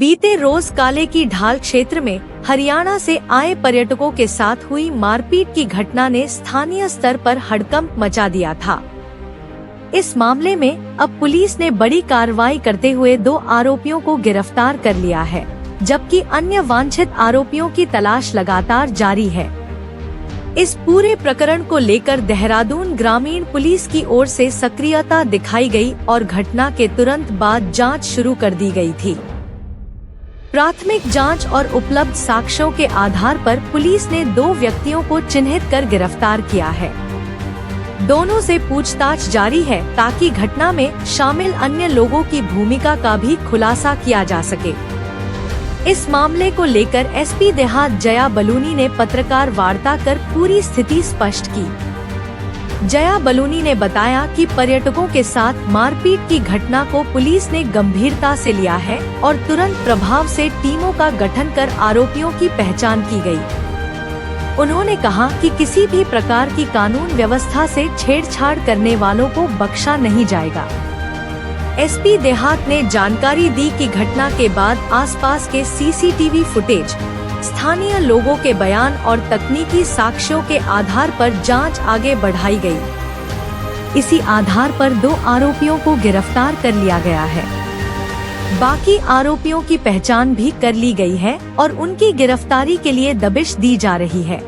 बीते रोज काले की ढाल क्षेत्र में हरियाणा से आए पर्यटकों के साथ हुई मारपीट की घटना ने स्थानीय स्तर पर हड़कंप मचा दिया था। इस मामले में अब पुलिस ने बड़ी कार्रवाई करते हुए 2 आरोपियों को गिरफ्तार कर लिया है, जबकि अन्य वांछित आरोपियों की तलाश लगातार जारी है। इस पूरे प्रकरण को लेकर देहरादून ग्रामीण पुलिस की ओर से सक्रियता दिखाई गई और घटना के तुरंत बाद जांच शुरू कर दी गई थी। प्राथमिक जांच और उपलब्ध साक्ष्यों के आधार पर पुलिस ने 2 व्यक्तियों को चिन्हित कर गिरफ्तार किया है। दोनों से पूछताछ जारी है ताकि घटना में शामिल अन्य लोगों की भूमिका का भी खुलासा किया जा सके। इस मामले को लेकर एसपी देहात जया बलूनी ने पत्रकार वार्ता कर पूरी स्थिति स्पष्ट की। जया बलूनी ने बताया कि पर्यटकों के साथ मारपीट की घटना को पुलिस ने गंभीरता से लिया है और तुरंत प्रभाव से टीमों का गठन कर आरोपियों की पहचान की गई। उन्होंने कहा कि किसी भी प्रकार की कानून व्यवस्था से छेड़छाड़ करने वालों को बख्शा नहीं जाएगा। एसपी देहात ने जानकारी दी कि घटना के बाद आसपास के सीसीटीवी फुटेज, स्थानीय लोगों के बयान और तकनीकी साक्ष्यों के आधार पर जांच आगे बढ़ाई गई। इसी आधार पर 2 आरोपियों को गिरफ्तार कर लिया गया है। बाकी आरोपियों की पहचान भी कर ली गई है और उनकी गिरफ्तारी के लिए दबिश दी जा रही है।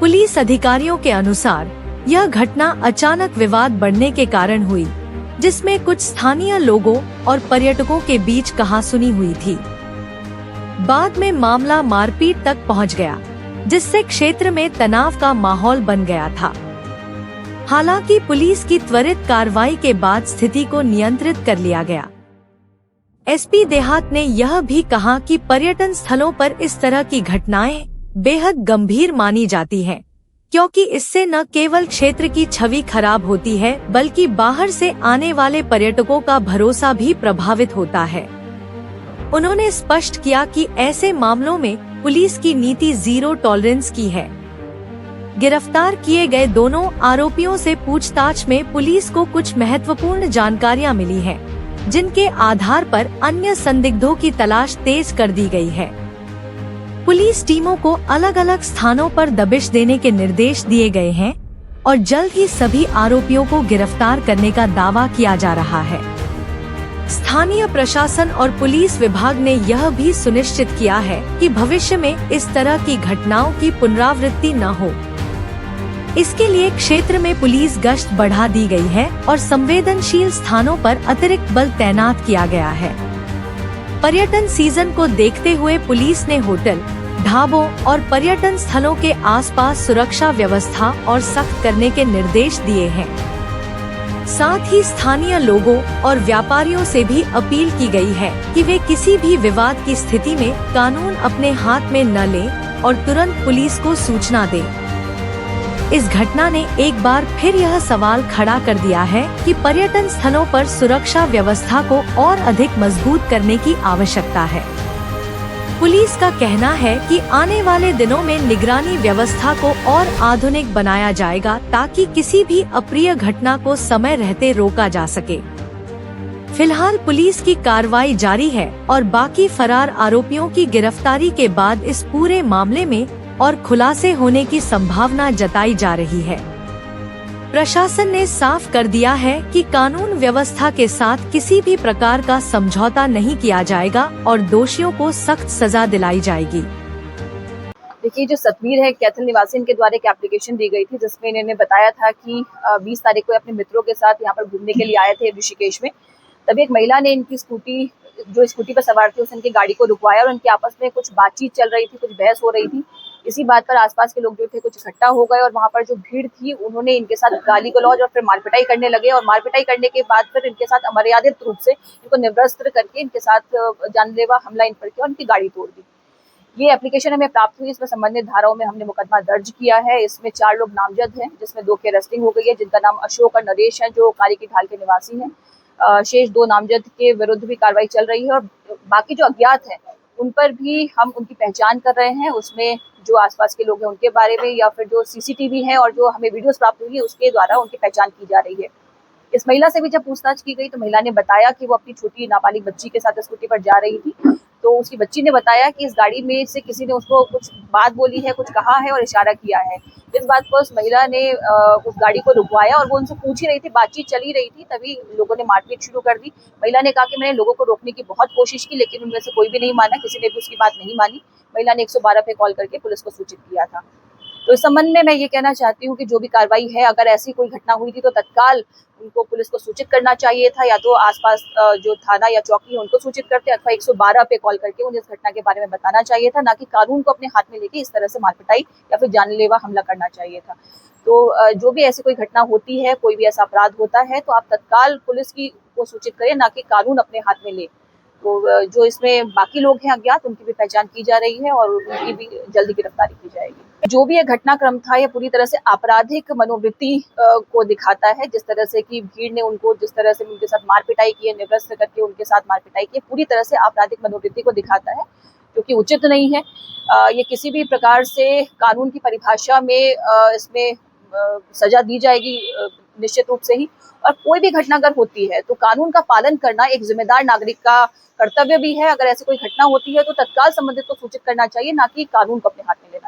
पुलिस अधिकारियों के अनुसार यह घटना अचानक विवाद बढ़ने के कारण हुई, जिसमें कुछ स्थानीय लोगों और पर्यटकों के बीच कहासुनी हुई थी। बाद में मामला मारपीट तक पहुंच गया, जिससे क्षेत्र में तनाव का माहौल बन गया था। हालांकि पुलिस की त्वरित कार्रवाई के बाद स्थिति को नियंत्रित कर लिया गया। एसपी देहात ने यह भी कहा कि पर्यटन स्थलों पर इस तरह की घटनाएं बेहद गंभीर मानी जाती हैं, क्योंकि इससे न केवल क्षेत्र की छवि खराब होती है बल्कि बाहर से आने वाले पर्यटकों का भरोसा भी प्रभावित होता है। उन्होंने स्पष्ट किया कि ऐसे मामलों में पुलिस की नीति 0 टॉलरेंस की है। गिरफ्तार किए गए दोनों आरोपियों से पूछताछ में पुलिस को कुछ महत्वपूर्ण जानकारियां मिली हैं, जिनके आधार पर अन्य संदिग्धों की तलाश तेज कर दी गई है। पुलिस टीमों को अलग अलग स्थानों पर दबिश देने के निर्देश दिए गए हैं और जल्द ही सभी आरोपियों को गिरफ्तार करने का दावा किया जा रहा है। स्थानीय प्रशासन और पुलिस विभाग ने यह भी सुनिश्चित किया है कि भविष्य में इस तरह की घटनाओं की पुनरावृत्ति न हो। इसके लिए क्षेत्र में पुलिस गश्त बढ़ा दी गई है और संवेदनशील स्थानों पर अतिरिक्त बल तैनात किया गया है। पर्यटन सीजन को देखते हुए पुलिस ने होटल, ढाबों और पर्यटन स्थलों के आसपास सुरक्षा व्यवस्था और सख्त करने के निर्देश दिए हैं। साथ ही स्थानीय लोगों और व्यापारियों से भी अपील की गई है कि वे किसी भी विवाद की स्थिति में कानून अपने हाथ में न लें और तुरंत पुलिस को सूचना दें। इस घटना ने एक बार फिर यह सवाल खड़ा कर दिया है कि पर्यटन स्थलों पर सुरक्षा व्यवस्था को और अधिक मजबूत करने की आवश्यकता है। पुलिस का कहना है कि आने वाले दिनों में निगरानी व्यवस्था को और आधुनिक बनाया जाएगा ताकि किसी भी अप्रिय घटना को समय रहते रोका जा सके। फिलहाल पुलिस की कार्रवाई जारी है और बाकी फरार आरोपियों की गिरफ्तारी के बाद इस पूरे मामले में और खुलासे होने की संभावना जताई जा रही है। प्रशासन ने साफ कर दिया है कि कानून व्यवस्था के साथ किसी भी प्रकार का समझौता नहीं किया जाएगा और दोषियों को सख्त सजा दिलाई जाएगी। देखिए, जो सतमीर है कैथल निवासी, इनके द्वारा एक एप्लीकेशन दी गई थी जिसमें इन्होंने बताया था कि 20 तारीख को अपने मित्रों के साथ यहाँ पर घूमने के लिए आए थे ऋषिकेश में। तभी एक महिला ने इनकी स्कूटी पर सवार थी, उसने इनकी गाड़ी को रुकवाया और उनके आपस में कुछ बातचीत चल रही थी, कुछ बहस हो रही थी। इसी बात पर आसपास के लोग जो थे कुछ इकट्ठा हो गए और वहां पर जो भीड़ थी उन्होंने इनके साथ गाली गलौज और फिर मारपिटाई करने लगे और मारपिटाई करने के बाद फिर इनके साथ अमर्यादित रूप से इनको निर्वस्त्र करके इनके साथ जानलेवा हमला इन पर किया और इनकी गाड़ी तोड़ दी। ये एप्लीकेशन हमें प्राप्त हुई, इसमें संबंधित धाराओं में हमने मुकदमा दर्ज किया है। इसमें 4 लोग नामजद हैं, जिसमें 2 की अरेस्टिंग हो गई है, जिनका नाम अशोक और नरेश है, जो काली की ढाल के निवासी हैं। शेष 2 नामजद के विरुद्ध भी कार्रवाई चल रही है और बाकी जो अज्ञात हैं उन पर भी हम उनकी पहचान कर रहे हैं। उसमें जो आसपास के लोग हैं उनके बारे में या फिर जो सीसीटीवी है और जो हमें वीडियोस प्राप्त हुई है उसके द्वारा उनकी पहचान की जा रही है। इस महिला से भी जब पूछताछ की गई तो महिला ने बताया कि वो अपनी छोटी नाबालिग बच्ची के साथ स्कूटी पर जा रही थी, तो उसकी बच्ची ने बताया कि इस गाड़ी में से किसी ने उसको कुछ बात बोली है, कुछ कहा है और इशारा किया है। इस बात पर उस महिला ने उस गाड़ी को रुकवाया और वो उनसे पूछ ही रही थी, बातचीत चली रही थी, तभी लोगों ने मारपीट शुरू कर दी। महिला ने कहा कि मैंने लोगों को रोकने की बहुत कोशिश की, लेकिन उनमें से कोई भी नहीं माना, किसी ने भी उसकी बात नहीं मानी। महिला ने 112 पे कॉल करके पुलिस को सूचित किया था। तो इस संबंध में मैं ये कहना चाहती हूँ कि जो भी कार्रवाई है, अगर ऐसी कोई घटना हुई थी तो तत्काल उनको पुलिस को सूचित करना चाहिए था, या तो आसपास जो थाना या चौकी है उनको सूचित करते, अथवा 112 पे कॉल करके उन्हें इस घटना के बारे में बताना चाहिए था, ना कि कानून को अपने हाथ में लेके इस तरह से मारपिटाई या फिर जानलेवा हमला करना चाहिए था। तो जो भी ऐसी कोई घटना होती है, कोई भी ऐसा अपराध होता है, तो आप तत्काल पुलिस को सूचित करें, ना कि कानून अपने हाथ में ले। तो जो इसमें बाकी लोग हैं अज्ञात, उनकी भी पहचान की जा रही है और उनकी भी जल्दी गिरफ्तारी की जाएगी। जो भी ये घटनाक्रम था, ये पूरी तरह से आपराधिक मनोवृत्ति को दिखाता है। जिस तरह से कि भीड़ ने उनको जिस तरह से उनके साथ मारपिटाई की है, निवृत्त करके उनके साथ मारपिटाई की है, पूरी तरह से आपराधिक मनोवृत्ति को दिखाता है, जो कि उचित नहीं है। ये किसी भी प्रकार से कानून की परिभाषा में इसमें सजा दी जाएगी निश्चित रूप से ही। और कोई भी घटना अगर होती है तो कानून का पालन करना एक जिम्मेदार नागरिक का कर्तव्य भी है। अगर ऐसी कोई घटना होती है तो तत्काल संबंधित को सूचित करना चाहिए, ना कि कानून को अपने हाथ में लेना।